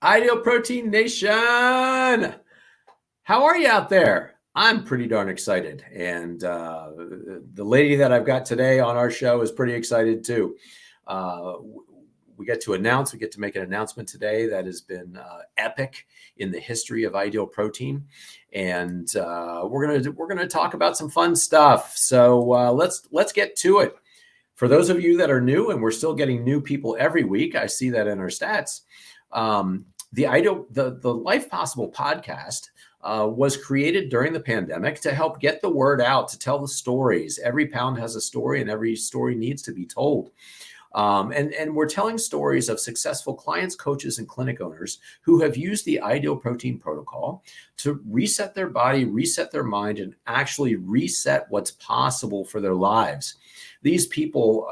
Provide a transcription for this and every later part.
Ideal Protein Nation. How are you out there? I'm pretty darn excited. And the lady that I've got today on our show is pretty excited too. We get to make an announcement today that has been epic in the history of Ideal Protein. And we're gonna talk about some fun stuff. So let's get to it. For those of you that are new, and we're still getting new people every week, I see that in our stats. The Life Possible podcast was created during the pandemic to help get the word out, to tell the stories. Every pound has a story, and every story needs to be told. And we're telling stories of successful clients, coaches, and clinic owners who have used the Ideal Protein protocol to reset their body, reset their mind, and actually reset what's possible for their lives. These people,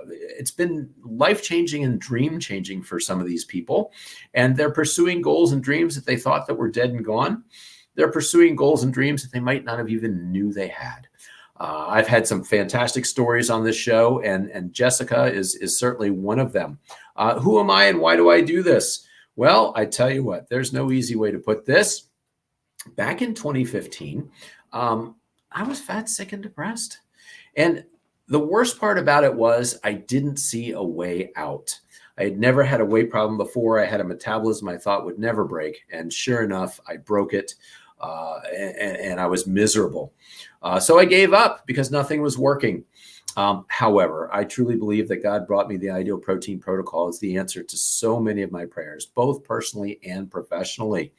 it's been life-changing and dream-changing for some of these people, and they're pursuing goals and dreams that they thought that were dead and gone. They're pursuing goals and dreams that they might not have even knew they had. I've had some fantastic stories on this show, and Jessica is certainly one of them. Who am I and why do I do this? Well, I tell you what, there's no easy way to put this. Back in 2015, I was fat, sick, and depressed. And the worst part about it was I didn't see a way out. I had never had a weight problem before. I had a metabolism I thought would never break. And sure enough, I broke it. And I was miserable. So I gave up because nothing was working. However, I truly believe that God brought me the Ideal Protein protocol as the answer to so many of my prayers, both personally and professionally.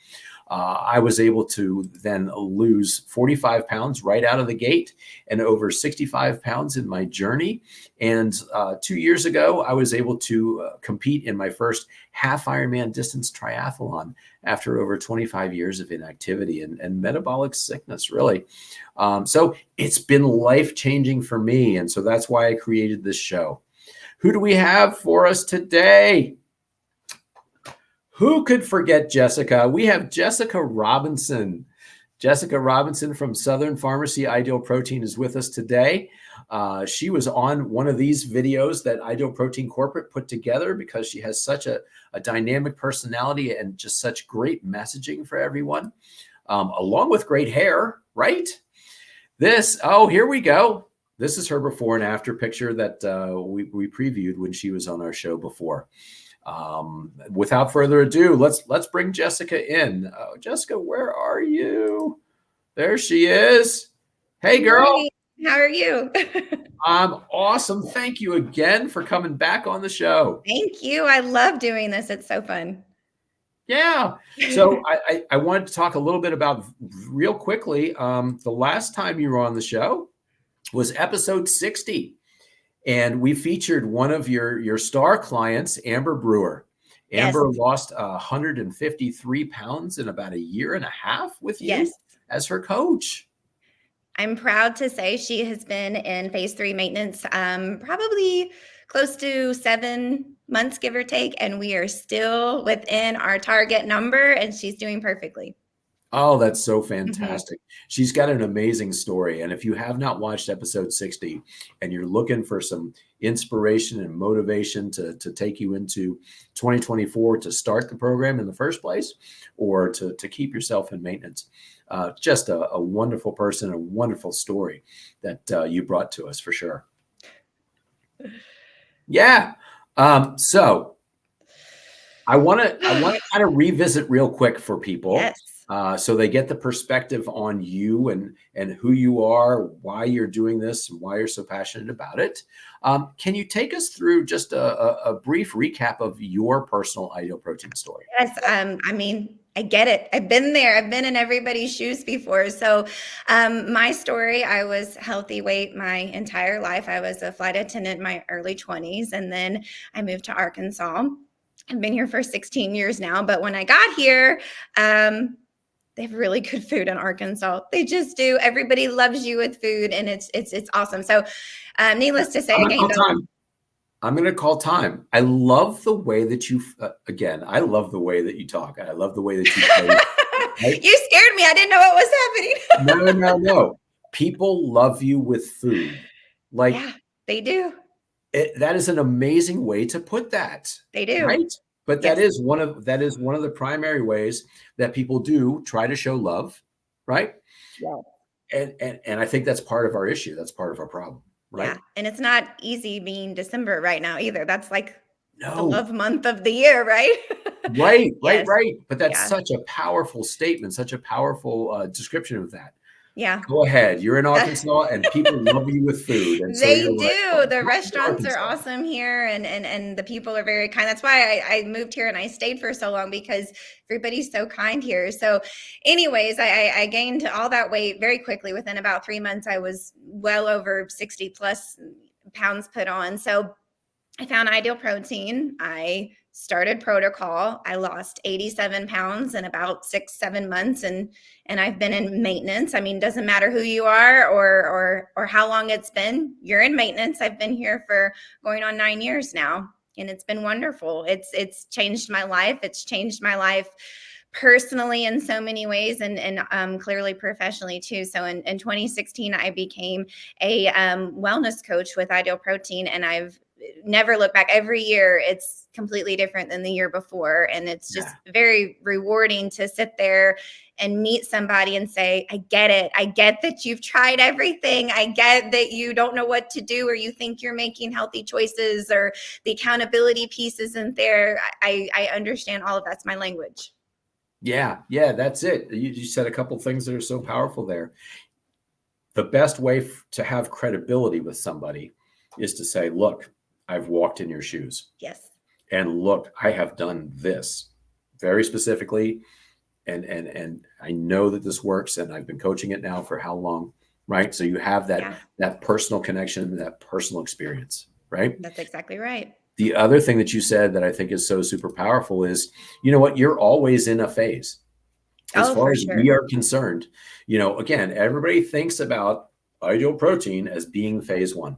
I was able to then lose 45 pounds right out of the gate and over 65 pounds in my journey. And 2 years ago, I was able to compete in my first half Ironman distance triathlon after over 25 years of inactivity and metabolic sickness, really. So it's been life-changing for me. And so that's why I created this show. Who do we have for us today? Who could forget Jessica? We have Jessica Robinson. Jessica Robinson from Southern Pharmacy Ideal Protein is with us today. She was on one of these videos that Ideal Protein Corporate put together because she has such a dynamic personality and just such great messaging for everyone, along with great hair, right? Here we go. This is her before and after picture that we previewed when she was on our show before. Without further ado, let's bring Jessica in. Jessica, where are you? There she is. Hey, girl. Hey, how are you? I'm awesome. Thank you again for coming back on the show. Thank you. I love doing this. It's so fun. Yeah. So I wanted to talk a little bit about real quickly. The last time you were on the show was episode 60. And we featured one of your star clients, Amber Brewer. Amber lost 153 pounds in about a year and a half with you as her coach. I'm proud to say she has been in phase 3 maintenance probably close to 7 months, give or take. And we are still within our target number, and she's doing perfectly. Oh, that's so fantastic. She's got an amazing story. And if you have not watched episode 60 and you're looking for some inspiration and motivation to take you into 2024 to start the program in the first place or to keep yourself in maintenance, just a wonderful person, a wonderful story that you brought to us for sure. Yeah. So I want to kind of revisit real quick for people. Yes. So they get the perspective on you and who you are, why you're doing this, and why you're so passionate about it. Can you take us through just a brief recap of your personal Ideal Protein story? Yes. I mean, I get it. I've been there. I've been in everybody's shoes before. So my story, I was healthy weight my entire life. I was a flight attendant in my early 20s, and then I moved to Arkansas. I've been here for 16 years now. But when I got here, they have really good food in Arkansas. They just do. Everybody loves you with food, and it's awesome. So, needless to say, I'm going to call time. I love the way that you. I love the way that you talk. I love the way that you play. Right? You scared me. I didn't know what was happening. No. People love you with food. Yeah, they do. That is an amazing way to put that. They do. Right? But that Yes. is one of the primary ways that people do try to show love, right? Yeah. And I think that's part of our issue. That's part of our problem, right? Yeah. And it's not easy being December right now either. That's like the No. love month of the year, right? Right, right, Yes. right. But that's Yeah. such a powerful statement, such a powerful description of that. Yeah. Go ahead. You're in Arkansas and people love you with food. And so They you're like, do. oh, The go to restaurants are Arkansas. awesome here, and the people are very kind. That's why I moved here and I stayed for so long, because everybody's so kind here. So, anyways, I gained all that weight very quickly. Within about 3 months, I was well over 60 plus pounds put on. So I found Ideal Protein. I started protocol. I lost 87 pounds in about 6, 7 months, and I've been in maintenance. I mean, doesn't matter who you are or how long it's been. You're in maintenance. I've been here for going on 9 years now, and it's been wonderful. It's changed my life. It's changed my life personally in so many ways, and clearly professionally too. So in 2016, I became a wellness coach with Ideal Protein, and I've never looked back. Every year it's completely different than the year before, and it's Yeah. just very rewarding to sit there and meet somebody and say, I get it. I get that you've tried everything. I get that you don't know what to do, or you think you're making healthy choices, or the accountability piece isn't there. I understand all of that's my language. Yeah, yeah, that's it. You said a couple things that are so powerful there. The best way to have credibility with somebody is to say, look, I've walked in your shoes. Yes. And look, I have done this very specifically. And I know that this works, and I've been coaching it now for how long, right? So you have that personal connection, that personal experience, right? That's exactly right. The other thing that you said that I think is so super powerful is, you know what, you're always in a phase. As Oh, far for as we sure. are concerned, again, everybody thinks about Ideal Protein as being phase one,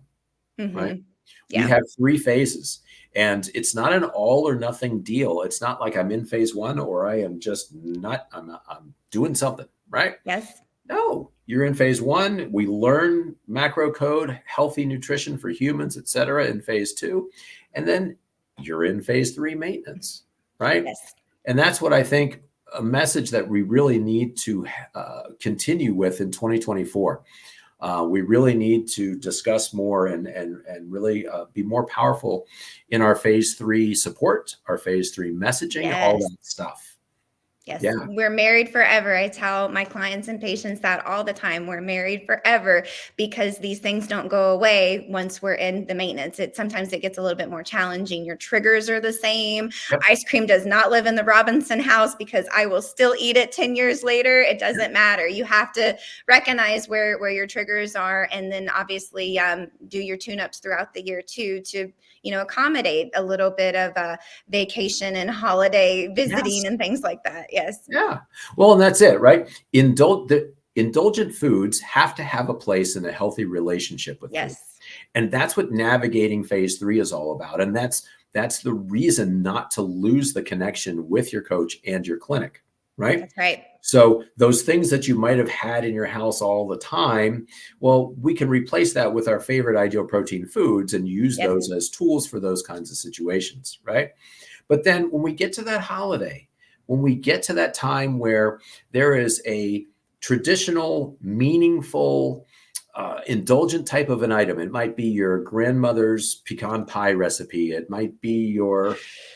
right? Mm-hmm. We Yeah. have 3 phases, and it's not an all or nothing deal. It's not like I'm in phase one or I am just not, I'm doing something, right? Yes. No, you're in phase one. We learn macro code, healthy nutrition for humans, et cetera, in phase 2. And then you're in phase 3 maintenance, right? Yes. And that's what I think a message that we really need to continue with in 2024. We really need to discuss more and really be more powerful in our phase 3 support, our phase 3 messaging, all Yes. that stuff. Yes, Yeah. we're married forever. I tell my clients and patients that all the time. We're married forever, because these things don't go away once we're in the maintenance. Sometimes it gets a little bit more challenging. Your triggers are the same. Yep. Ice cream does not live in the Robinson house, because I will still eat it 10 years later. It doesn't matter. You have to recognize where your triggers are, and then obviously do your tune-ups throughout the year too, to accommodate a little bit of vacation and holiday Yes. visiting and things like that. Yes. Yeah. Well, and that's it, right? Indulgent foods have to have a place in a healthy relationship with food. Yes. And that's what navigating phase 3 is all about. And that's the reason not to lose the connection with your coach and your clinic, right? That's right. So those things that you might have had in your house all the time, well, we can replace that with our favorite Ideal Protein foods and use Yes. those as tools for those kinds of situations, right? But then when we get to that holiday, when we get to that time where there is a traditional, meaningful, indulgent type of an item, it might be your grandmother's pecan pie recipe, it might be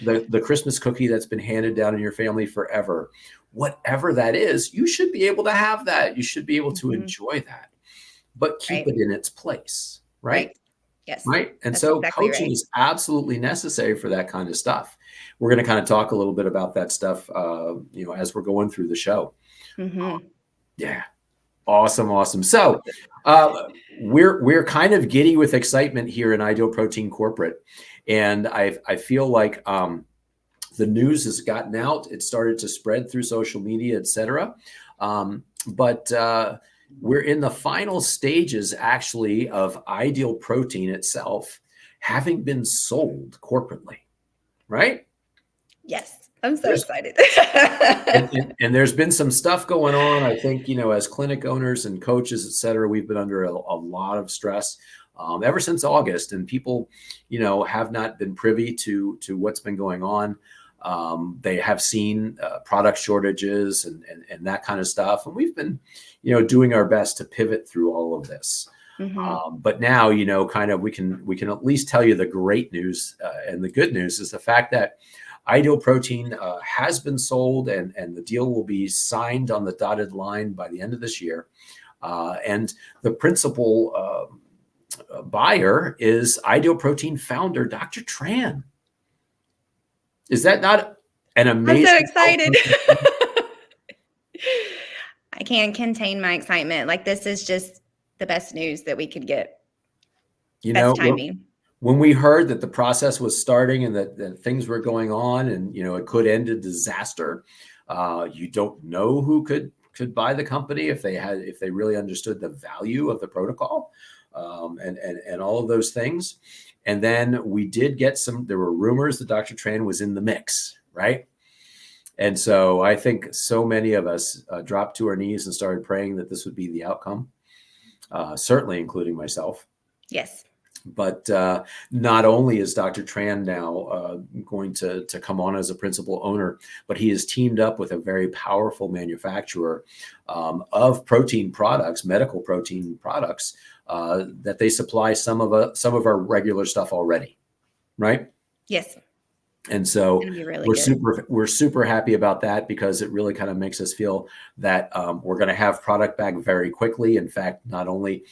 the Christmas cookie that's been handed down in your family forever. Whatever that is, you should be able to have that. You should be able to enjoy that, but keep Right. it in its place, right? Right. Yes. Right. And That's so exactly coaching right. is absolutely necessary for that kind of stuff. We're going to kind of talk a little bit about that stuff, as we're going through the show. Mm-hmm. Yeah. Awesome. Awesome. So we're kind of giddy with excitement here in Ideal Protein Corporate. And I feel like the news has gotten out. It started to spread through social media, et cetera. But we're in the final stages, actually, of Ideal Protein itself having been sold corporately, right? Yes. I'm so There's excited. and there's been some stuff going on. I think, as clinic owners and coaches, et cetera, we've been under a lot of stress ever since August, and people, have not been privy to what's been going on. They have seen product shortages and that kind of stuff. And we've been, doing our best to pivot through all of this. But now, kind of we can at least tell you the great news, and the good news is the fact that Ideal Protein has been sold, and the deal will be signed on the dotted line by the end of this year. And the principal buyer is Ideal Protein founder, Dr. Tran. Is that not an amazing? I'm so excited. I can't contain my excitement. Like, this is just the best news that we could get. Best timing. When we heard that the process was starting and that things were going on, and it could end in disaster, you don't know who could buy the company if they really understood the value of the protocol, and all of those things. And then we did get there were rumors that Dr. Tran was in the mix, right? And so I think so many of us dropped to our knees and started praying that this would be the outcome, certainly including myself. Yes. But not only is Dr. Tran now going to come on as a principal owner, but he has teamed up with a very powerful manufacturer of protein products, medical protein products, that they supply some of our regular stuff already, right? Yes. And so we're super happy about that, because it really kind of makes us feel that we're going to have product back very quickly. In fact, not only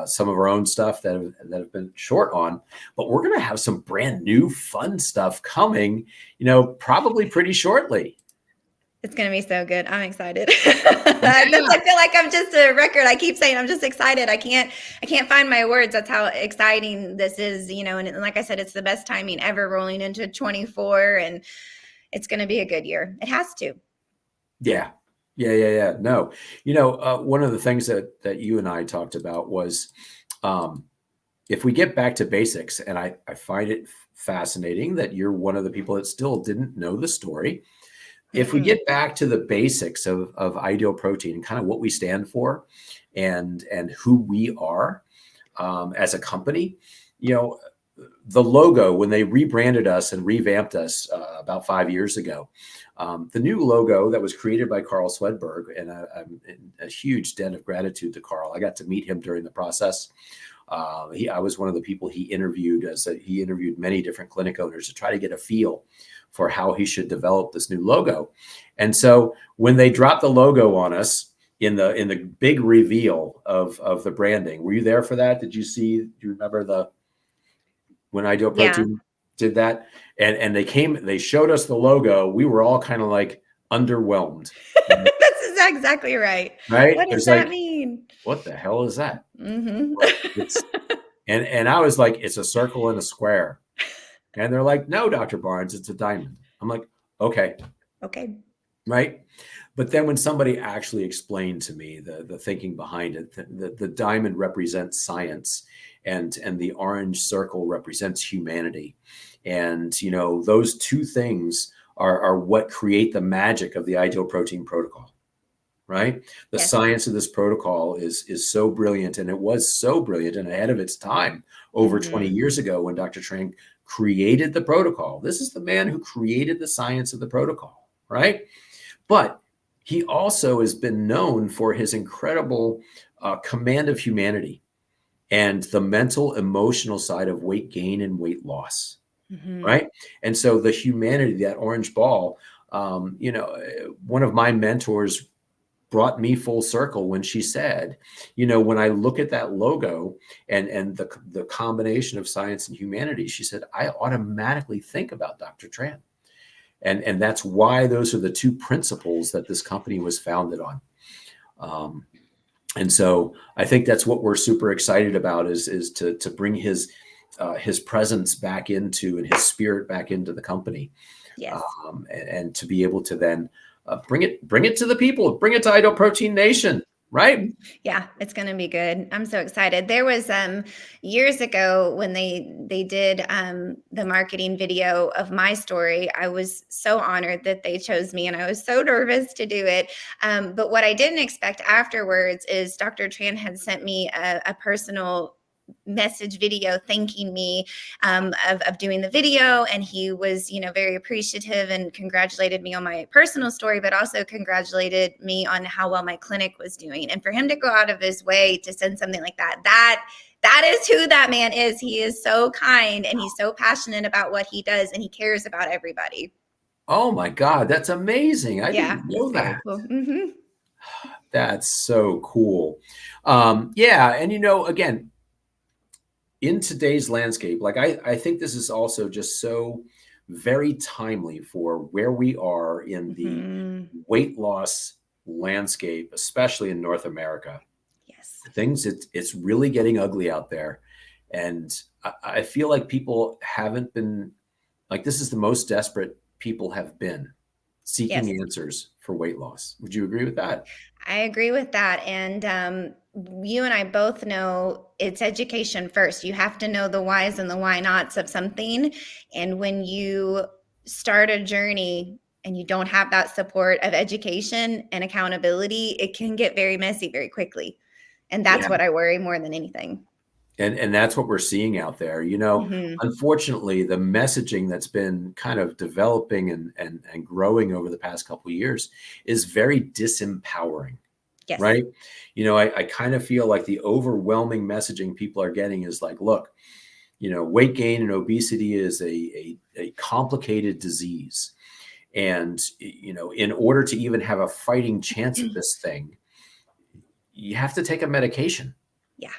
some of our own stuff that have been short on, but we're going to have some brand new fun stuff coming, probably pretty shortly. It's going to be so good. I'm excited. I feel like I'm just a record. I keep saying I'm just excited. I can't find my words. That's how exciting this is, and like I said, it's the best timing ever, rolling into 24, and it's going to be a good year. It has to. Yeah. No, one of the things that you and I talked about was, if we get back to basics, and I find it fascinating that you're one of the people that still didn't know the story. If we get back to the basics of Ideal Protein and kind of what we stand for and who we are as a company, the logo, when they rebranded us and revamped us about 5 years ago, the new logo that was created by Carl Swedberg, and I'm in a huge debt of gratitude to Carl. I got to meet him during the process. I was one of the people he interviewed, he interviewed many different clinic owners to try to get a feel for how he should develop this new logo. And so when they dropped the logo on us in the big reveal of the branding, were you there for that? Do you remember when Ideal Protein did that? And they showed us the logo. We were all kind of like underwhelmed. That's exactly right. Right? What does that mean? What the hell is that? Mm-hmm. And I was like, it's a circle and a square. And they're like, no, Dr. Barnes, it's a diamond. I'm like, okay. Right. But then when somebody actually explained to me the thinking behind it, the diamond represents science, and the orange circle represents humanity. And, those two things are what create the magic of the Ideal Protein protocol. Right. The science of this protocol is so brilliant, and it was so brilliant and ahead of its time over 20 years ago when Dr. Tran created the protocol. This is the man who created the science of the protocol, right? But he also has been known for his incredible command of humanity and the mental, emotional side of weight gain and weight loss, right? And so the humanity, that orange ball, one of my mentors brought me full circle when she said, when I look at that logo and the combination of science and humanity, she said, I automatically think about Dr. Tran. And that's why those are the two principles that this company was founded on. And so I think that's what we're super excited about is to bring his presence back into, and his spirit back into the company. Yes. And to be able to then bring it to the people, bring it to Ideal Protein Nation, right? Yeah, it's going to be good. I'm so excited. There was years ago when they did the marketing video of my story. I was so honored that they chose me, and I was so nervous to do it. But what I didn't expect afterwards is Dr. Tran had sent me a personal message video thanking me of doing the video. And he was, very appreciative and congratulated me on my personal story, but also congratulated me on how well my clinic was doing. And for him to go out of his way to send something like that, that is who that man is. He is so kind and he's so passionate about what he does and he cares about everybody. Oh my God, that's amazing. I Yeah, didn't know very that. cool. Mm-hmm. That's so cool. Yeah. And, again, in today's landscape, like I think this is also just so very timely for where we are in the Mm-hmm. weight loss landscape, especially in North America. Yes. It's really getting ugly out there. And I feel like people haven't been like, this is the most desperate people have been Yes. seeking answers for weight loss. Would you agree with that? I agree with that. And you and I both know it's education first. You have to know the whys and the why nots of something. And when you start a journey and you don't have that support of education and accountability, it can get very messy very quickly. And that's Yeah. what I worry more than anything. And that's what we're seeing out there. Mm-hmm. Unfortunately, the messaging that's been kind of developing and growing over the past couple of years is very disempowering, Yes. right? I kind of feel like the overwhelming messaging people are getting is like, look, weight gain and obesity is a complicated disease. And, in order to even have a fighting chance at this thing, you have to take a medication. Yeah.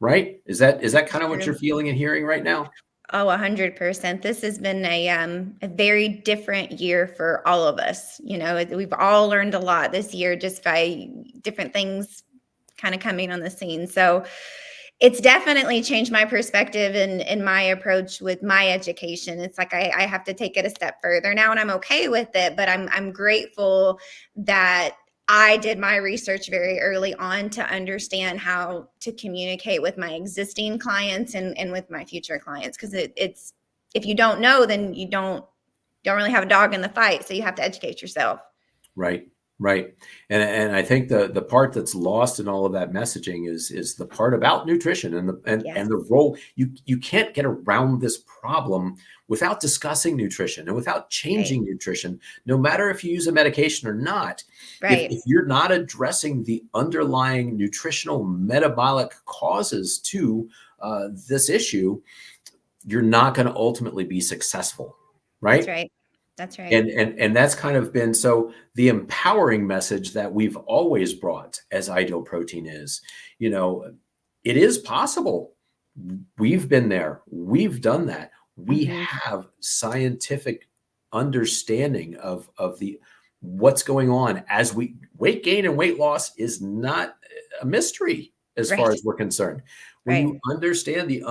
Right? Is that kind of what True. you're feeling and hearing right now? Oh, 100%. This has been a very different year for all of us. We've all learned a lot this year just by different things kind of coming on the scene. So it's definitely changed my perspective and my approach with my education. It's like I have to take it a step further now, and I'm okay with it. But I'm grateful that I did my research very early on to understand how to communicate with my existing clients and with my future clients. Because it's if you don't know, then you don't really have a dog in the fight. So you have to educate yourself. Right. Right. And I think the part that's lost in all of that messaging is the part about nutrition and Yes. the role. You can't get around this problem without discussing nutrition and without changing nutrition, no matter if you use a medication or not. Right. If you're not addressing the underlying nutritional metabolic causes to this issue, you're not going to ultimately be successful. That's Right. right. That's right. And that's kind of been so the empowering message that we've always brought as Ideal Protein is, it is possible. We've been there. We've done that. We Mm-hmm. have scientific understanding of the what's going on as weight gain and weight loss is not a mystery as far Right. as we're concerned. When Right. you understand the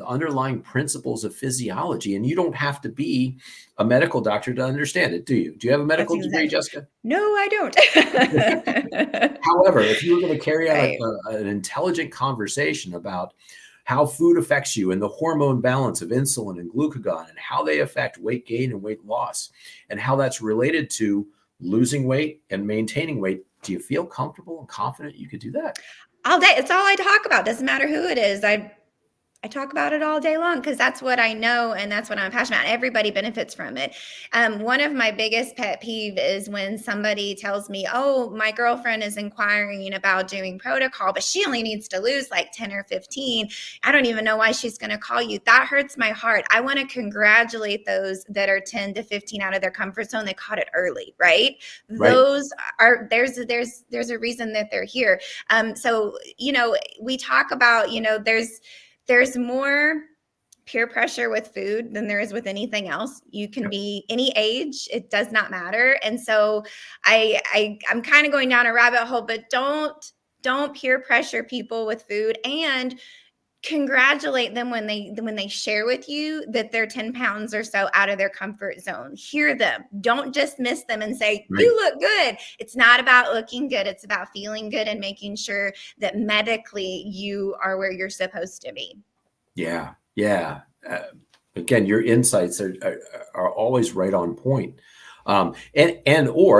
underlying principles of physiology, and you don't have to be a medical doctor to understand it, do you? Do you have a medical degree, Jessica? No, I don't. However, if you were going to carry out Right. an intelligent conversation about how food affects you and the hormone balance of insulin and glucagon and how they affect weight gain and weight loss and how that's related to losing weight and maintaining weight, do you feel comfortable and confident you could do that? All day. It's all I talk about. Doesn't matter who it is. I talk about it all day long because that's what I know and that's what I'm passionate about. Everybody benefits from it. One of my biggest pet peeve is when somebody tells me, oh, my girlfriend is inquiring about doing protocol, but she only needs to lose like 10 or 15. I don't even know why she's going to call you. That hurts my heart. I want to congratulate those that are 10 to 15 out of their comfort zone. They caught it early, right? Those are, there's a reason that they're here. So, we talk about, there's more peer pressure with food than there is with anything else. You can be any age, it does not matter. And so I'm kind of going down a rabbit hole, but don't peer pressure people with food, and congratulate them when they share with you that they're 10 pounds or so out of their comfort zone. Hear them. Don't dismiss them and say, you look good. It's not about looking good. It's about feeling good and making sure that medically you are where you're supposed to be. Yeah. Yeah. Again, your insights are always right on point. Or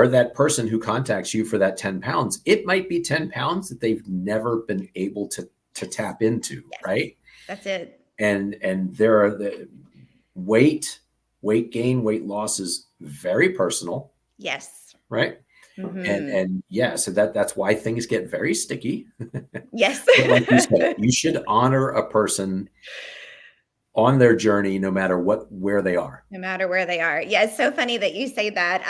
that person who contacts you for that 10 pounds, it might be 10 pounds that they've never been able to to tap into, Yes. right? That's it. And there are the weight gain, weight loss is very personal, Yes. right? And yeah, so that's why things get very sticky. Yes. But like you said, you should honor a person on their journey, no matter where they are. No matter where they are. Yeah, it's so funny that you say that.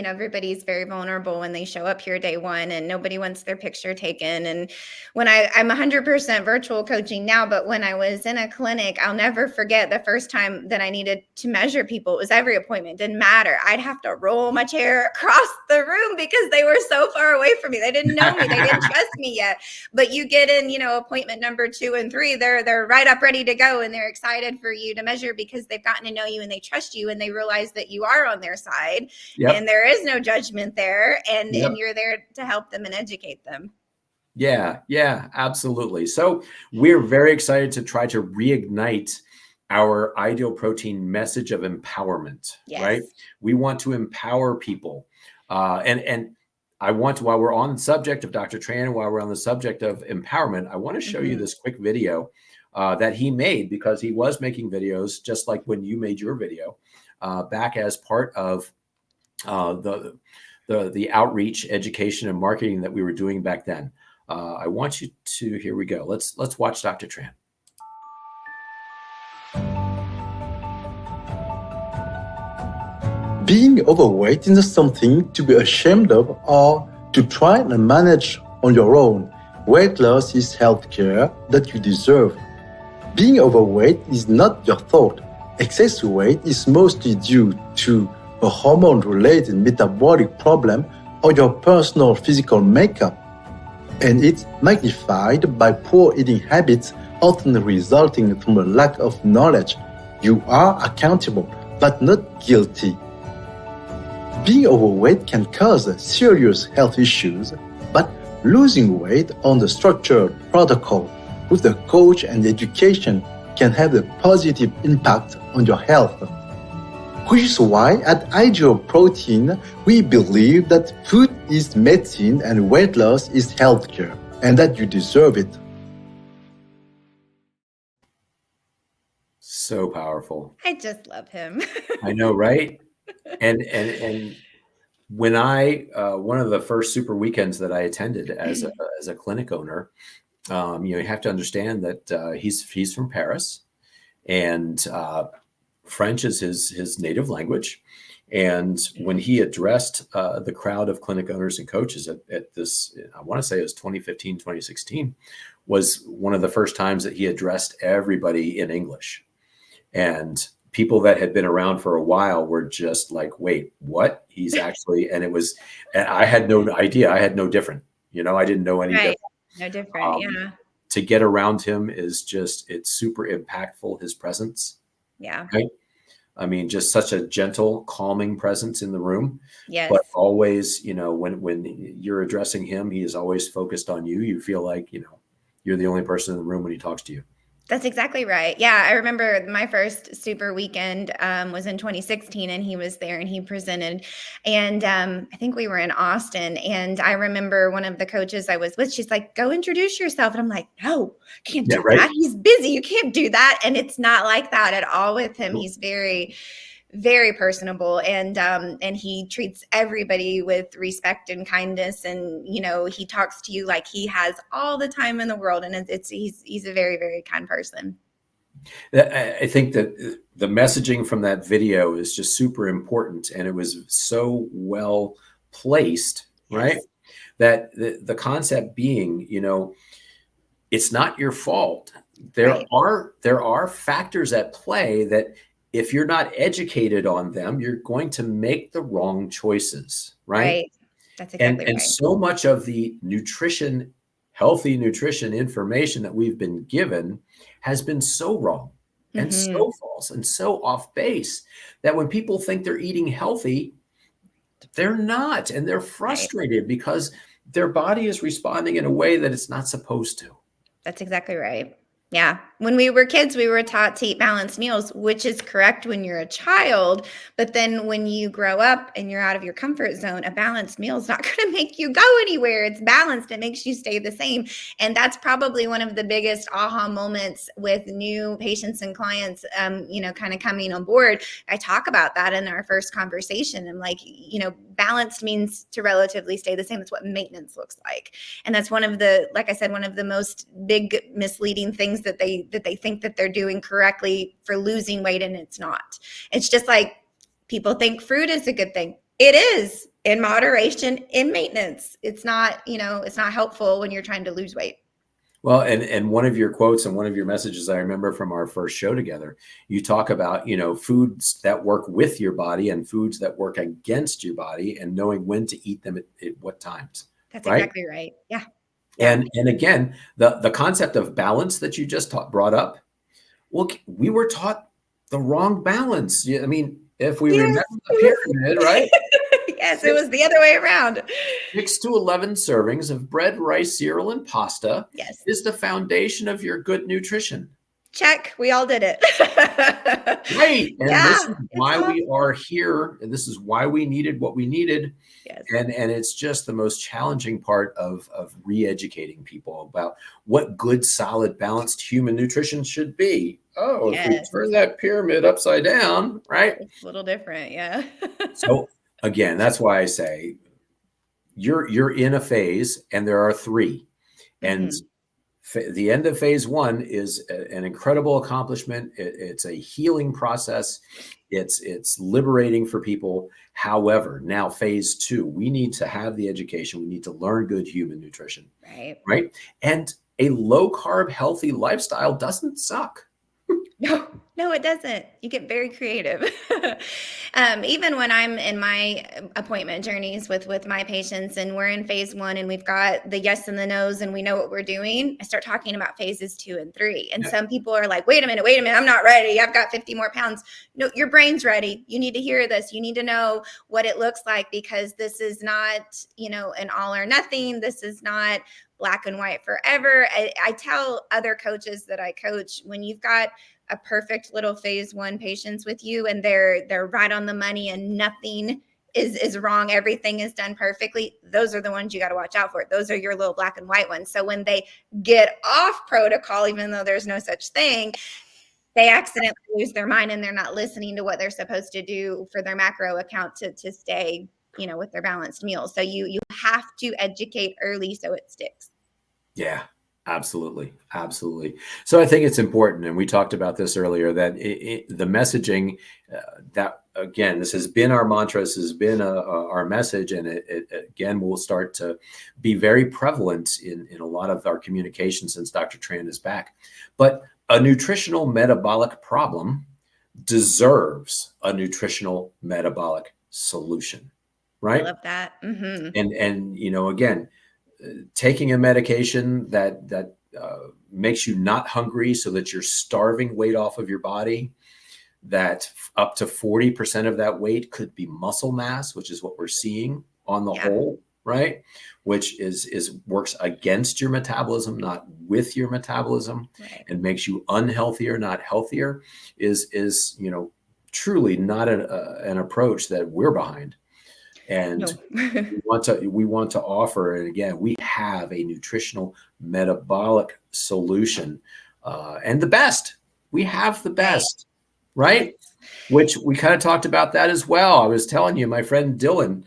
Everybody's very vulnerable when they show up here day one and nobody wants their picture taken. And when I'm 100% virtual coaching now, but when I was in a clinic, I'll never forget the first time that I needed to measure people. It was every appointment, didn't matter. I'd have to roll my chair across the room because they were so far away from me. They didn't know me. They didn't trust me yet. But you get in, appointment number 2 and 3, they're right up ready to go and they're excited for you to measure because they've gotten to know you and they trust you and they realize that you are on their side. Yep. And there is no judgment there, and you're there to help them and educate them. Yeah, absolutely. So we're very excited to try to reignite our Ideal Protein message of empowerment, right? We want to empower people. And I want to, while we're on the subject of Dr. Tran, and while we're on the subject of empowerment, I want to show you this quick video that he made, because he was making videos just like when you made your video back as part of the outreach, education, and marketing that we were doing back then. I want you to, here we go. Let's watch Dr. Tran. Being overweight isn't something to be ashamed of or to try and manage on your own. Weight loss is healthcare that you deserve. Being overweight is not your fault. Excess weight is mostly due to a hormone-related metabolic problem or your personal physical makeup, and it's magnified by poor eating habits, often resulting from a lack of knowledge. You are accountable, but not guilty. Being overweight can cause serious health issues, but losing weight on the structured protocol with a coach and education can have a positive impact on your health. Which is why at Ideal Protein, we believe that food is medicine and weight loss is healthcare, and that you deserve it. So powerful. I just love him. I know, right? And when one of the first super weekends that I attended as a clinic owner, you have to understand that he's from Paris, and French is his native language. And when he addressed the crowd of clinic owners and coaches at this, I want to say it was 2015, 2016, was one of the first times that he addressed everybody in English. And people that had been around for a while were just like, wait, what? He's actually, and I had no idea. I had no different, I didn't know any different. No different, yeah. To get around him is just, it's super impactful, his presence. Yeah. Right? I mean, just such a gentle, calming presence in the room. Yes. But always, when you're addressing him, he is always focused on you. You feel like, you're the only person in the room when he talks to you. That's exactly right. Yeah, I remember my first super weekend was in 2016, and he was there and he presented. And I think we were in Austin. And I remember one of the coaches I was with, she's like, "Go introduce yourself." And I'm like, "No, can't do that. He's busy. You can't do that." And it's not like that at all with him. He's very, very personable, and he treats everybody with respect and kindness, and he talks to you like he has all the time in the world, and he's a very, very kind person. I think that the messaging from that video is just super important, and it was so well placed, right? That the concept being, it's not your fault. There are factors at play that, if you're not educated on them, you're going to make the wrong choices, right? That's exactly right. And so much of the healthy nutrition information that we've been given has been so wrong and so false and so off base that when people think they're eating healthy, they're not, and they're frustrated because their body is responding in a way that it's not supposed to. That's exactly right. Yeah. When we were kids, we were taught to eat balanced meals, which is correct when you're a child. But then when you grow up and you're out of your comfort zone, a balanced meal is not going to make you go anywhere. It's balanced. It makes you stay the same. And that's probably one of the biggest aha moments with new patients and clients, kind of coming on board. I talk about that in our first conversation. I'm like, balanced means to relatively stay the same. That's what maintenance looks like. And that's one of the, like I said, one of the most big misleading things that they think that they're doing correctly for losing weight, and it's not. It's just like people think fruit is a good thing. It is in moderation, in maintenance. It's not, it's not helpful when you're trying to lose weight. Well, and one of your quotes and one of your messages I remember from our first show together, you talk about, foods that work with your body and foods that work against your body, and knowing when to eat them at what times. That's right? exactly right. Yeah. And again, the concept of balance that you just brought up, well, we were taught the wrong balance. I mean, if we remember the pyramid, right? Yes, it was the other way around. 6 to 11 servings of bread, rice, cereal, and pasta is the foundation of your good nutrition. Check. We all did it. Right. And this is why we are here. And this is why we needed what we needed. Yes. And it's just the most challenging part of re-educating people about what good, solid, balanced human nutrition should be. Oh, if we turn that pyramid upside down, right? It's a little different. Yeah. So again, that's why I say you're in a phase, and there are 3. And the end of phase 1 is an incredible accomplishment. It's a healing process. It's liberating for people. However, now phase 2, we need to have the education. We need to learn good human nutrition. Right. And a low carb, healthy lifestyle doesn't suck. No, it doesn't. You get very creative. Even when I'm in my appointment journeys with my patients, and we're in phase 1 and we've got the yes and the no's and we know what we're doing, I start talking about phases 2 and 3. And some people are like, wait a minute, I'm not ready. I've got 50 more pounds. No, your brain's ready. You need to hear this. You need to know what it looks like, because this is not, an all or nothing. This is not black and white forever. I tell other coaches that I coach, when you've got a perfect little phase 1 patients with you and they're right on the money and nothing is wrong, everything is done perfectly, those are the ones you got to watch out for. Those are your little black and white ones. So when they get off protocol, even though there's no such thing, they accidentally lose their mind and they're not listening to what they're supposed to do for their macro account to stay, with their balanced meals. So you have to educate early so it sticks. Yeah. Absolutely. Absolutely. So I think it's important, and we talked about this earlier, that the messaging that, again, this has been our mantra, this has been our message, and it again will start to be very prevalent in a lot of our communication since Dr. Tran is back. But a nutritional metabolic problem deserves a nutritional metabolic solution, right? I love that. Mm-hmm. And again, taking a medication that makes you not hungry so that you're starving weight off of your body, that up to 40% of that weight could be muscle mass, which is what we're seeing on the whole, right? Which is works against your metabolism, not with your metabolism, and makes you unhealthier, not healthier, is truly not an approach that we're behind. And we want to offer, and again, we have a nutritional metabolic solution, and the best. We have the best, right? Which we kind of talked about that as well. I was telling you, my friend Dylan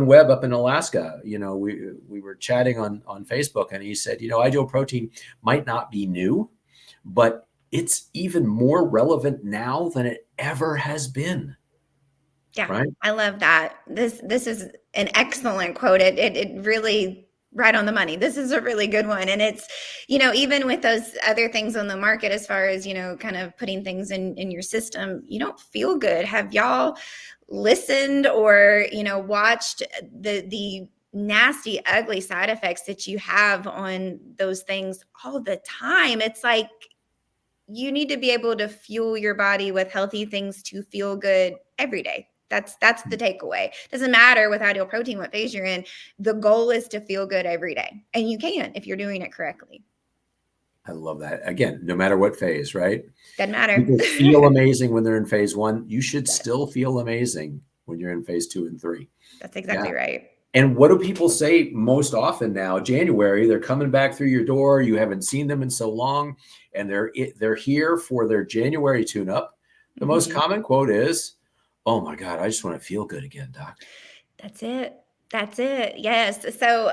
Webb up in Alaska, we were chatting on Facebook, and he said, ideal protein might not be new, but it's even more relevant now than it ever has been. Yeah, right? I love that. This is an excellent quote. It really right on the money. This is a really good one. And it's, even with those other things on the market, as far as, kind of putting things in your system, you don't feel good. Have y'all listened or, watched the nasty, ugly side effects that you have on those things all the time? It's like, you need to be able to fuel your body with healthy things to feel good every day. That's the takeaway. Doesn't matter with ideal protein what phase you're in. The goal is to feel good every day. And you can if you're doing it correctly. I love that. Again, no matter what phase, right? Doesn't matter. People feel amazing when they're in phase 1. You should Yes. still feel amazing when you're in phase 2 and 3. That's exactly right. And what do people say most often now? January, they're coming back through your door. You haven't seen them in so long, and they're here for their January tune-up. The most common quote is, "Oh my God, I just want to feel good again, doc." That's it. That's it. Yes. So,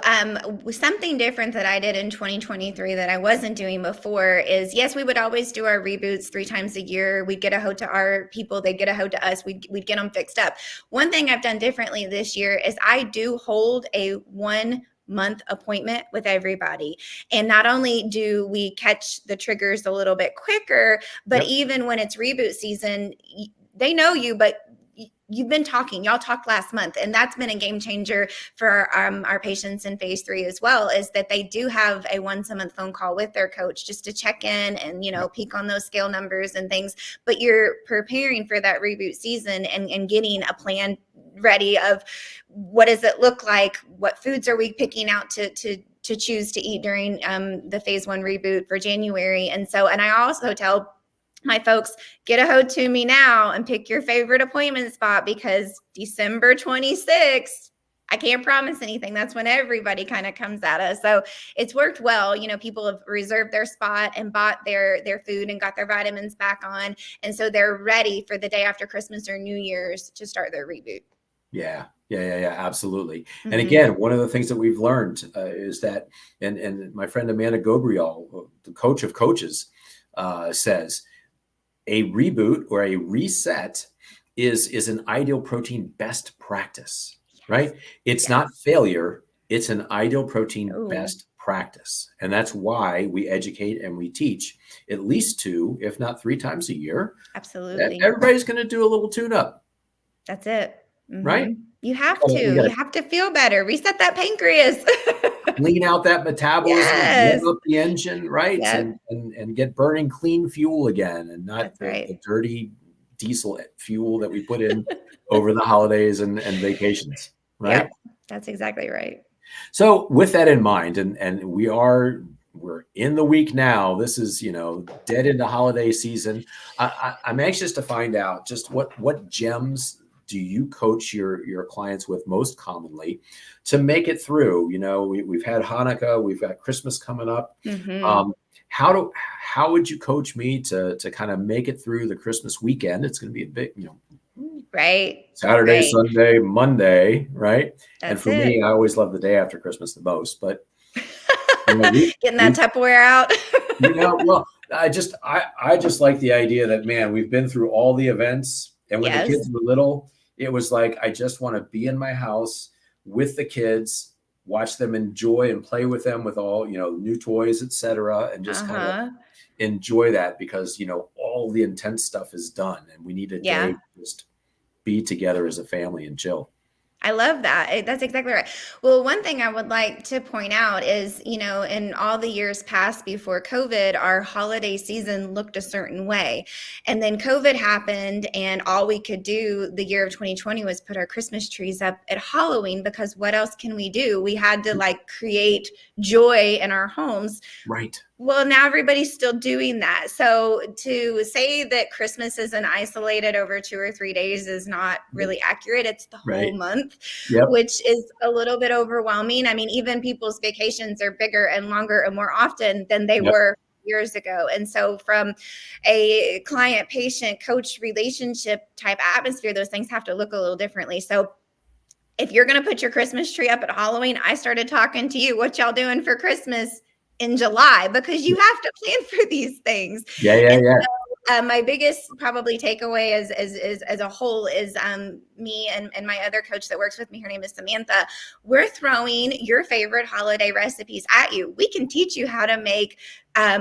something different that I did in 2023 that I wasn't doing before is, yes, we would always do our reboots 3 times a year. We'd get a hold to our people, they'd get a hold to us. We'd get them fixed up. One thing I've done differently this year is I do hold a 1-month appointment with everybody. And not only do we catch the triggers a little bit quicker, but even when it's reboot season, they know you, but you've been talking, y'all talked last month, and that's been a game changer for our patients in phase 3 as well, is that they do have a once-a-month phone call with their coach just to check in and, peek on those scale numbers and things. But you're preparing for that reboot season and getting a plan ready of what does it look like, what foods are we picking out to choose to eat during the phase 1 reboot for January. And I also tell my folks, get a hold to me now and pick your favorite appointment spot, because December 26th, I can't promise anything. That's when everybody kind of comes at us. So it's worked well. People have reserved their spot and bought their food and got their vitamins back on. And so they're ready for the day after Christmas or New Year's to start their reboot. Yeah, absolutely. And again, one of the things that we've learned is that, and my friend Amanda Gobriel, the coach of coaches, says, a reboot or a reset is an ideal protein best practice, right? It's not failure. It's an ideal protein best practice. And that's why we educate and we teach at least 2, if not 3 times a year. Absolutely. Everybody's going to do a little tune up. That's it. Right? You have to. You have to feel better. Reset that pancreas. Clean out that metabolism, rev up the engine, right? And get burning clean fuel again, and not the dirty diesel fuel that we put in over the holidays and vacations, right? Yep, that's exactly right. So with that in mind, and we're in the week now, this is, dead into holiday season. I'm anxious to find out just what gems do you coach your clients with most commonly to make it through? We've had Hanukkah, we've got Christmas coming up. How would you coach me to kind of make it through the Christmas weekend? It's going to be a big, right? Saturday, Sunday, Monday, right? That's and for me, I always love the day after Christmas the most, but getting that Tupperware out. Well, I just like the idea that, man, we've been through all the events, and when the kids were little, it was like, I just want to be in my house with the kids, watch them enjoy and play with them with all, new toys, etc., and just kind of enjoy that, because, all the intense stuff is done, and we need a day to just be together as a family and chill. I love that. That's exactly right. Well, one thing I would like to point out is, in all the years past before COVID, our holiday season looked a certain way. And then COVID happened, and all we could do the year of 2020 was put our Christmas trees up at Halloween, because what else can we do? We had to create joy in our homes. Right. Well, now everybody's still doing that. So to say that Christmas isn't isolated over 2 or 3 days is not really accurate. It's the whole month, which is a little bit overwhelming. I mean, even people's vacations are bigger and longer and more often than they were years ago. And so from a client, patient, coach relationship type atmosphere, those things have to look a little differently. So if you're going to put your Christmas tree up at Halloween, I started talking to you, what y'all doing for Christmas in July, because you have to plan for these things. So, my biggest probably takeaway as a whole is me and my other coach that works with me, her name is Samantha. We're throwing your favorite holiday recipes at you. We can teach you how to make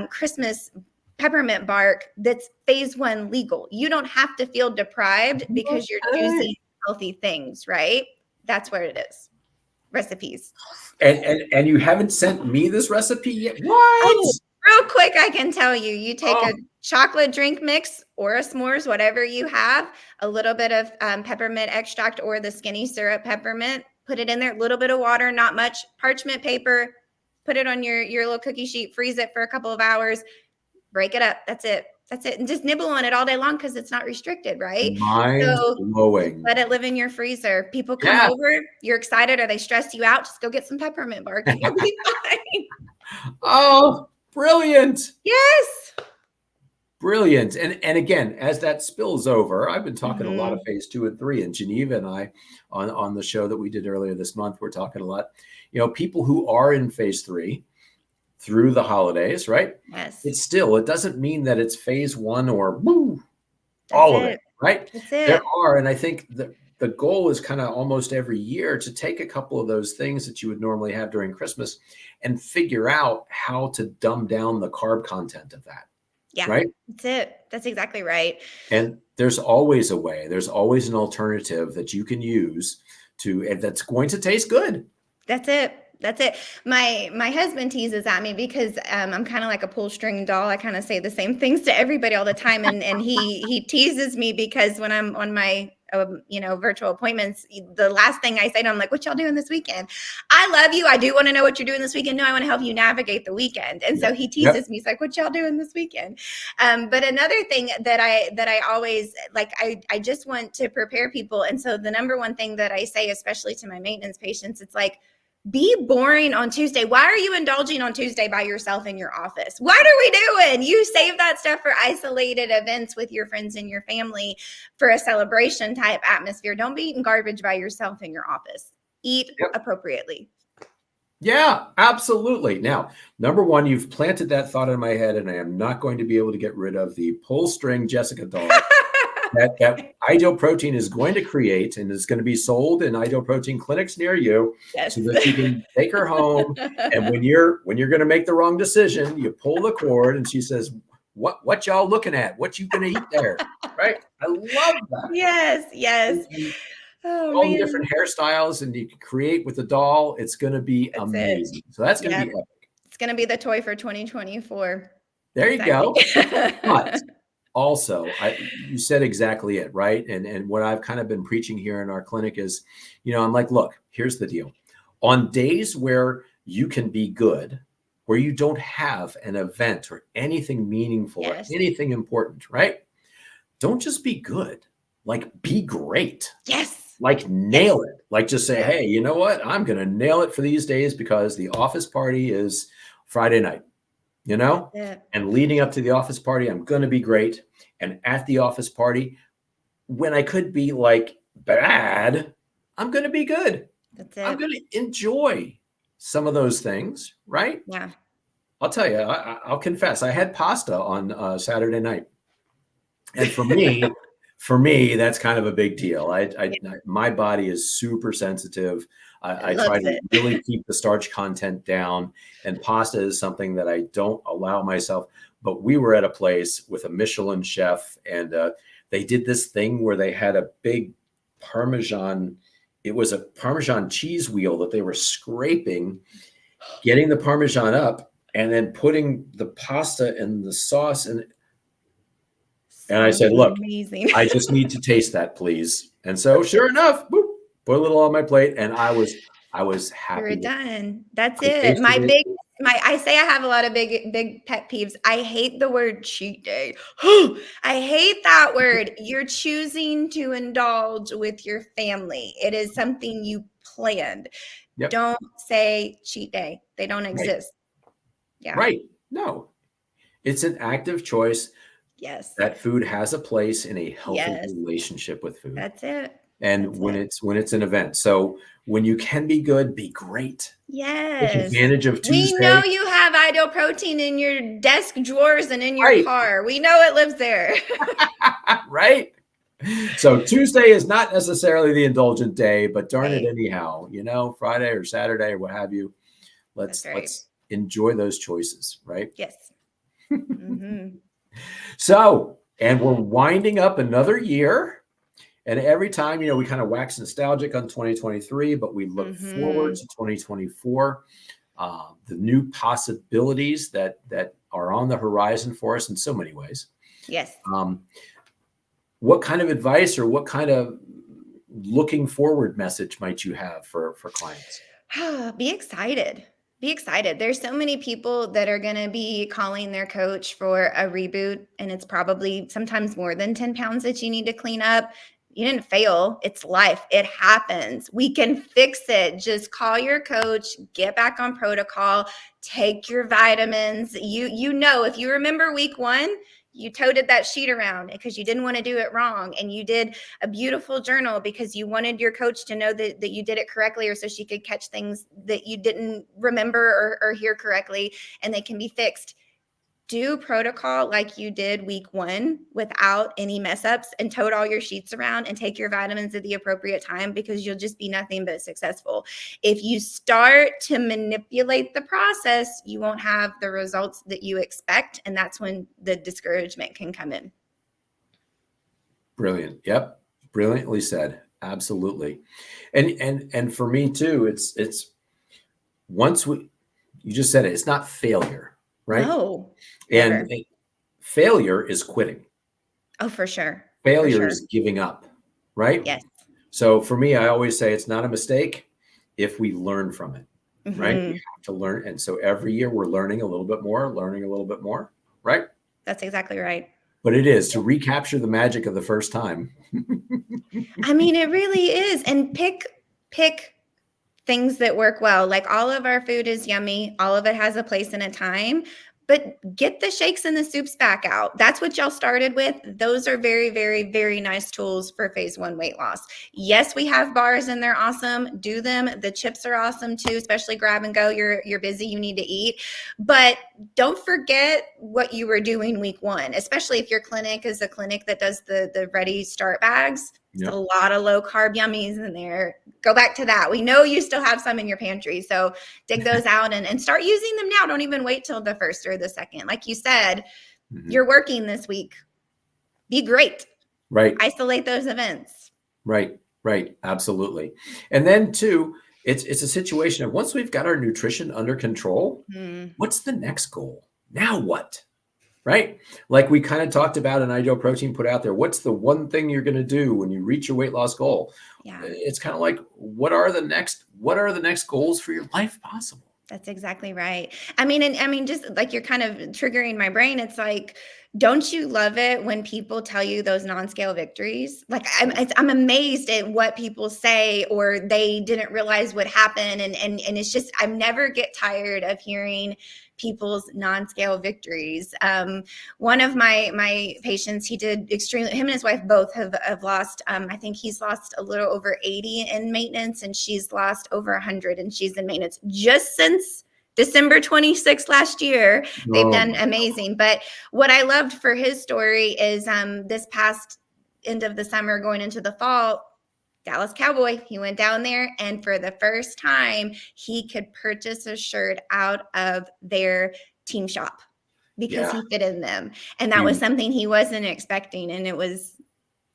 Christmas peppermint bark that's phase 1 legal. You don't have to feel deprived because you're choosing healthy things, right? That's where it is. Recipes. And you haven't sent me this recipe yet? What? Oh, real quick, I can tell you. You take a chocolate drink mix or a s'mores, whatever you have, a little bit of peppermint extract or the skinny syrup peppermint, put it in there, a little bit of water, not much, parchment paper, put it on your little cookie sheet, freeze it for a couple of hours, break it up. That's it. That's it. And just nibble on it all day long because it's not restricted, right? Mind So blowing. let it live in your freezer. People come Yeah. over, you're excited, or they stress you out, just go get some peppermint bark and you'll be fine. Oh, brilliant. Yes. Brilliant. And again, as that spills over, I've been talking a lot of phase 2 and 3, and Geneva and I on the show that we did earlier this month, we're talking a lot, people who are in phase 3 through the holidays, right? Yes. It doesn't mean that it's phase 1 or woo, all of it, right? That's it. There are, and I think the goal is kind of almost every year to take a couple of those things that you would normally have during Christmas and figure out how to dumb down the carb content of that. Yeah, right. That's it. That's exactly right. And there's always a way. There's always an alternative that you can use and that's going to taste good. That's it. That's it. My husband teases at me because I'm kind of like a pull string doll. I kind of say the same things to everybody all the time, and he teases me because when I'm on my virtual appointments, the last thing I say to him, like, "What y'all doing this weekend? I love you. I do want to know what you're doing this weekend. No, I want to help you navigate the weekend." And so he teases me. He's like, "What y'all doing this weekend?" But another thing that I always like, I just want to prepare people, and so the number one thing that I say, especially to my maintenance patients, it's like, be boring on Tuesday. Why are you indulging on Tuesday by yourself in your office? What are we doing? You save that stuff for isolated events with your friends and your family for a celebration type atmosphere. Don't be eating garbage by yourself in your office. Eat appropriately. Yeah, absolutely. Now, number one, you've planted that thought in my head, and I am not going to be able to get rid of the pull string Jessica doll. that ideal protein is going to create, and is going to be sold in ideal protein clinics near you, so that you can take her home. And when you're going to make the wrong decision, you pull the cord, and she says, "What y'all looking at? What you going to eat there?" Right? I love that. Yes. All the different hairstyles, and you can create with the doll. It's going to be amazing. So that's going to be epic. It's going to be the toy for 2024. There you go. But also, you said exactly it, right? And what I've kind of been preaching here in our clinic is, I'm like, look, here's the deal. On days where you can be good, where you don't have an event or anything meaningful or anything important, right? Don't just be good, like be great. Yes. Like nail it. Like just say, hey, you know what? I'm going to nail it for these days because the office party is Friday night. And leading up to the office party, I'm going to be great. And at the office party, when I could be like bad, I'm going to be good. That's it. I'm going to enjoy some of those things, right? Yeah. I'll tell you, I'll confess, I had pasta on Saturday night. And for me, that's kind of a big deal. My body is super sensitive. I try to really keep the starch content down, and pasta is something that I don't allow myself. But we were at a place with a Michelin chef, and they did this thing where they had a big Parmesan. It was a Parmesan cheese wheel that they were scraping, getting the Parmesan up, and then putting the pasta and the sauce in. And I said, look, amazing. I just need to taste that, please. And so sure enough, boop, put a little on my plate, and I was happy. You're done. That's it. I say I have a lot of big pet peeves. I hate the word cheat day. I hate that word. You're choosing to indulge with your family. It is something you planned. Yep. Don't say cheat day. They don't exist. Yeah. Right. No. It's an active choice. Yes. That food has a place in a healthy relationship with food. That's it. And when it's an event. So when you can be good, be great. Yes. Take advantage of Tuesday. We know you have ideal protein in your desk drawers and in your car. We know it lives there. Right. So Tuesday is not necessarily the indulgent day, but darn it anyhow, Friday or Saturday or what have you. Let's enjoy those choices, right? Yes. So, and we're winding up another year. And every time, we kind of wax nostalgic on 2023, but we look forward to 2024, the new possibilities that are on the horizon for us in so many ways. Yes. What kind of advice or what kind of looking forward message might you have for clients? Be excited. Be excited. There's so many people that are going to be calling their coach for a reboot, and it's probably sometimes more than 10 pounds that you need to clean up. You didn't fail. It's life. It happens. We can fix it. Just call your coach, get back on protocol, take your vitamins. You know, if you remember week 1, you toted that sheet around because you didn't want to do it wrong, and you did a beautiful journal because you wanted your coach to know that you did it correctly, or so she could catch things that you didn't remember or hear correctly, and they can be fixed. Do protocol like you did week 1 without any mess ups, and tote all your sheets around and take your vitamins at the appropriate time, because you'll just be nothing but successful. If you start to manipulate the process, you won't have the results that you expect. And that's when the discouragement can come in. Brilliant. Yep. Brilliantly said. Absolutely. And for me too, it's once you just said it, it's not failure, right? No. And failure is quitting. Oh, for sure. Failure is giving up, right? Yes. So for me, I always say it's not a mistake if we learn from it, right? We have to learn. And so every year we're learning a little bit more, right? That's exactly right. But it is to recapture the magic of the first time. I mean, it really is. And pick things that work well. Like, all of our food is yummy. All of it has a place and a time. But get the shakes and the soups back out. That's what y'all started with. Those are very, very, very nice tools for phase 1 weight loss. Yes, we have bars and they're awesome. Do them. The chips are awesome too, especially grab and go. You're busy, you need to eat. But don't forget what you were doing week 1, especially if your clinic is a clinic that does the ready start bags. There's a lot of low carb yummies in there. Go back to that. We know you still have some in your pantry. So dig those out and start using them now. Don't even wait till the 1st or the 2nd. Like you said, you're working this week. Be great. Right. Isolate those events. Right. Absolutely. And then too, it's a situation of, once we've got our nutrition under control, what's the next goal? Now what? Right? Like we kind of talked about, and Ideal Protein put out there, what's the one thing you're going to do when you reach your weight loss goal? Yeah. It's kind of like, what are the next goals for your life possible? That's exactly right. I mean, just like, you're kind of triggering my brain. It's like, don't you love it when people tell you those non-scale victories? Like, I'm amazed at what people say, or they didn't realize what happened. And it's just, I never get tired of hearing people's non-scale victories. One of my patients, he did extremely, him and his wife both have lost, I think he's lost a little over 80 in maintenance, and she's lost over 100 and she's in maintenance just since December 26th last year. They've done amazing. But what I loved for his story is this past end of the summer going into the fall, Dallas Cowboy, he went down there, and for the first time he could purchase a shirt out of their team shop because he fit in them. And that was something he wasn't expecting. And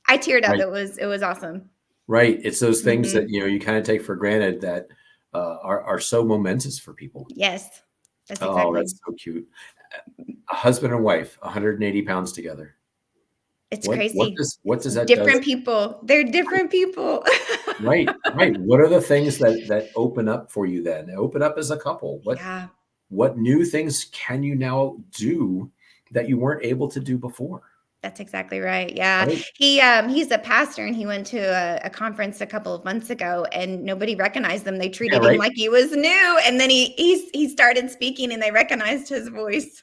I teared up. It was awesome. Right. It's those things that, you kind of take for granted that are so momentous for people. Yes. That's exactly. That's so cute. A husband and wife, 180 pounds together. It's crazy. What does that different people. They're different people. Right. What are the things that open up for you then? Open up as a couple. What new things can you now do that you weren't able to do before? That's exactly right. Yeah. Right. He's a pastor, and he went to a conference a couple of months ago, and nobody recognized him. They treated him like he was new. And then he started speaking, and they recognized his voice.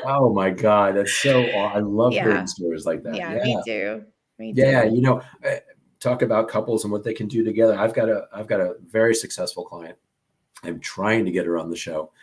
Oh my God. That's I love hearing stories like that. Yeah, me too. Yeah. Talk about couples and what they can do together. I've got a very successful client. I'm trying to get her on the show.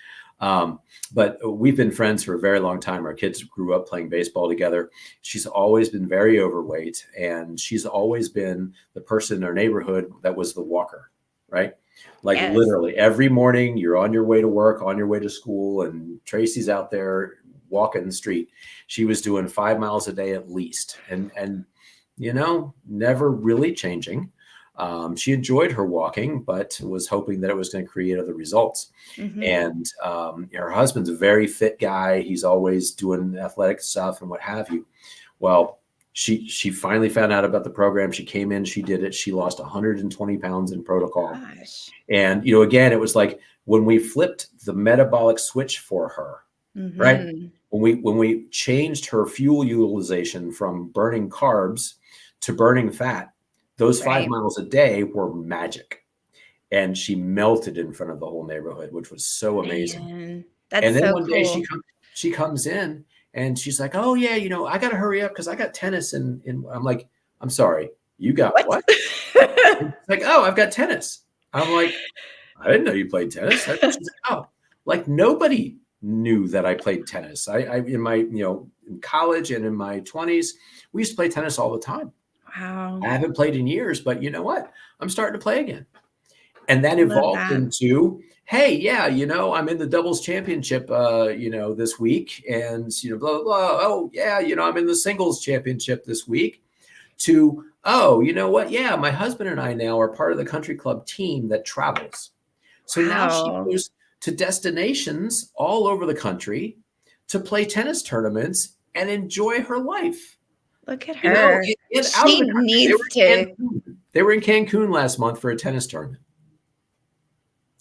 But we've been friends for a very long time. Our kids grew up playing baseball together. She's always been very overweight, and she's always been the person in our neighborhood that was the walker, right? Like literally every morning you're on your way to work, on your way to school, and Tracy's out there walking the street. She was doing 5 miles a day at least, and never really changing. She enjoyed her walking, but was hoping that it was going to create other results. And her husband's a very fit guy. He's always doing athletic stuff and what have you. Well, She finally found out about the program. She came in, she did it. She lost 120 pounds in protocol. Gosh. And, again, it was like when we flipped the metabolic switch for her, right? When we changed her fuel utilization from burning carbs to burning fat, those 5 miles a day were magic. And she melted in front of the whole neighborhood, which was so amazing. Man, that's and then so one cool. day she comes in and she's like, oh yeah, I got to hurry up because I got tennis. And I'm like, I'm sorry, you got what? It's like, oh, I've got tennis. I'm like, I didn't know you played tennis. She's like, oh, like nobody knew that I played tennis. I in my, in college and in my 20s, we used to play tennis all the time. Wow. I haven't played in years, but you know what? I'm starting to play again. And that evolved into, hey, yeah, I'm in the doubles championship, this week, and blah, blah, blah. Oh yeah, I'm in the singles championship this week. To, oh, you know what? Yeah, my husband and I now are part of the country club team that travels. So now she goes to destinations all over the country to play tennis tournaments and enjoy her life. Look at her. She needs to. They were in Cancun last month for a tennis tournament.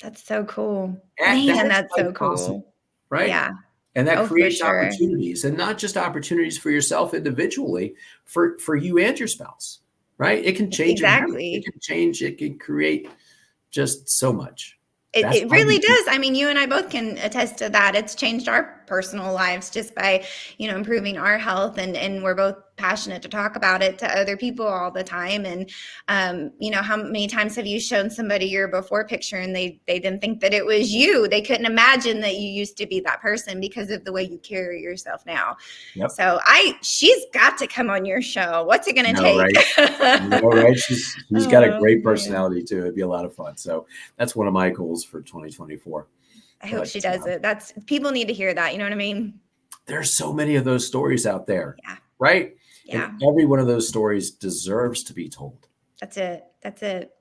That's so cool. Man, that's so cool. Awesome, right? Yeah. And that creates opportunities, and not just opportunities for yourself individually, for you and your spouse, right? It can change. Exactly. It can change. It can create just so much. It really does. I mean, you and I both can attest to that. It's changed our personal lives just by, improving our health. And we're both passionate to talk about it to other people all the time. And, how many times have you shown somebody your before picture and they didn't think that it was you? They couldn't imagine that you used to be that person because of the way you carry yourself now. Yep. So she's got to come on your show. What's it going to take? Right? Right? She's got a great personality too. It'd be a lot of fun. So that's one of my goals for 2024. I hope she does it. People need to hear that. You know what I mean? There's so many of those stories out there. Yeah. Right? Yeah. And every one of those stories deserves to be told. That's it.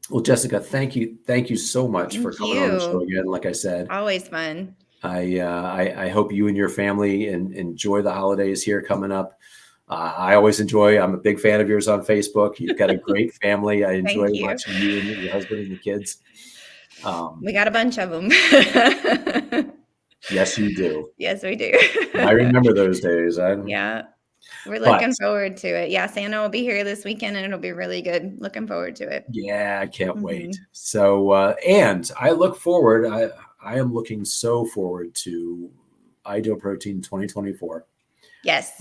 Well, Jessica, thank you so much for coming on the show again. Like I said, always fun. I hope you and your family enjoy the holidays here coming up. I always enjoy. I'm a big fan of yours on Facebook. You've got a great family. I enjoy watching you and your husband and the kids. We got a bunch of them. Yes, you do. Yes, we do. I remember those days. Yeah. We're looking forward to it. Yeah, Santa will be here this weekend and it'll be really good. Looking forward to it. Yeah, I can't wait. So, and I look forward. I am looking so forward to Ideal Protein 2024. Yes.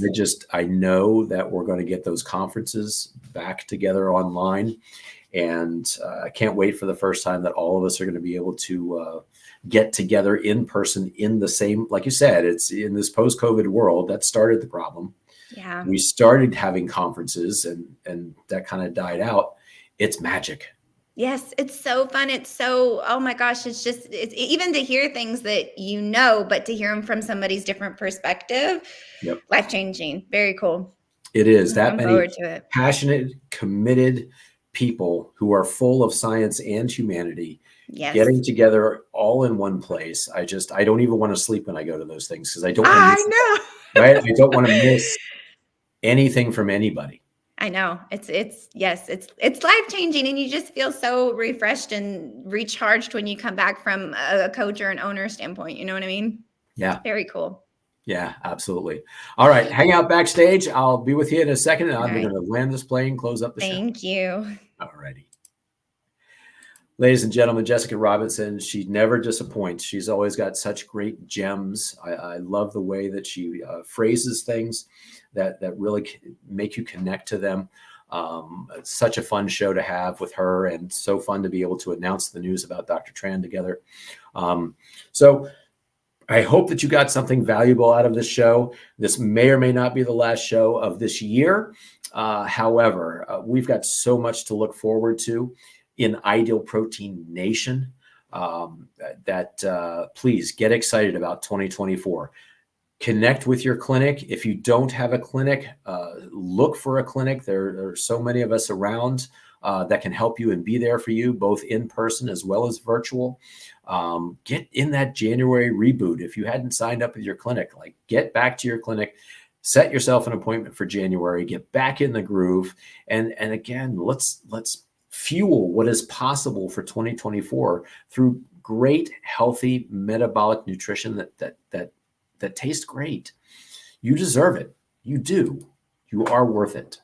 I know that we're going to get those conferences back together online. And I can't wait for the first time that all of us are going to be able to get together in person in the same, like you said, it's in this post-COVID world that started the problem. Yeah. We started having conferences and that kind of died out. It's magic. Yes, it's so fun. It's so, oh my gosh, it's even to hear things that but to hear them from somebody's different perspective. Yep. Life-changing. Very cool. It is. That many passionate, committed people who are full of science and humanity getting together all in one place. I don't even want to sleep when I go to those things because I don't want to miss right? I don't want to miss anything from anybody. I know. It's life-changing, and you just feel so refreshed and recharged when you come back from a coach or an owner standpoint. You know what I mean? Yeah. Very cool. Yeah, absolutely. All right. Hang out backstage. I'll be with you in a second. And I'm going to land this plane, close up the show. Thank you. All righty. Ladies and gentlemen, Jessica Robinson, she never disappoints. She's always got such great gems. I love the way that she phrases things that really make you connect to them. It's such a fun show to have with her, and so fun to be able to announce the news about Dr. Tran together. So I hope that you got something valuable out of this show. This may or may not be the last show of this year. However, we've got so much to look forward to in Ideal Protein Nation that please get excited about 2024. Connect with your clinic. If you don't have a clinic, look for a clinic. There are so many of us around that can help you and be there for you, both in person as well as virtual. Get in that January reboot. If you hadn't signed up with your clinic, get back to your clinic, Set yourself an appointment for January, get back in the groove. And again, let's fuel what is possible for 2024 through great, healthy metabolic nutrition that tastes great. You deserve it. You do. You are worth it.